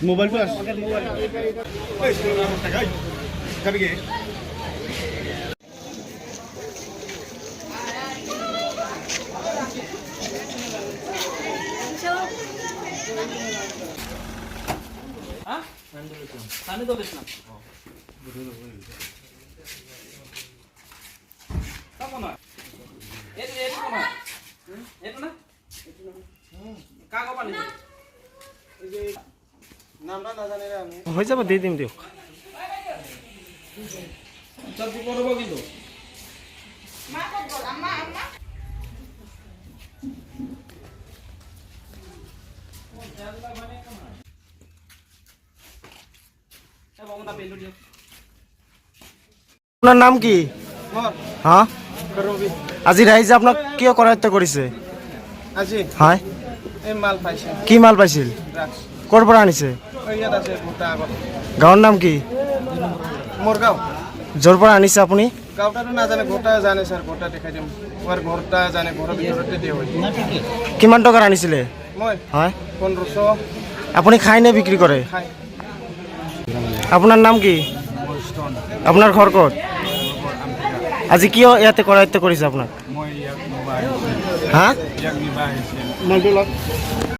মোবাইলটো আছে হৈ যাব দি দিম দিয়ক আপনাৰ নাম কি হ্যাঁ আজি ৰাইজে আপনাক কিয় কৰায়ত্ব কৰিছে আজি হয় এই মাল পাইছে কি মাল পাইছিল ক'ৰ পৰা আনিছে ইয়াত আছে ভোটা আগত গাঁৱৰ নাম কি মোৰ গাঁও য'ৰ পৰা আনিছে আপুনি গাঁওটাতো নাজানে ভোটা জানে স্যাৰ ভোটা দেখাই দিম ওৰ ঘৰটা জানে ঘৰৰ ভিতৰতে দিয়ে হয় কিমান টকাৰ আনিছিলে মই হয় 1500 আপুনি খায় নে বিক্ৰী কৰে খাই আপোনাৰ নাম কি আপোনাৰ ঘৰ ক'ত আজি কিয় ইয়াতে কৰায়ত্ব কৰিছে আপোনাক মই ইয়াক মোবাইল হা ইয়াক নিবা আহিছে মালটো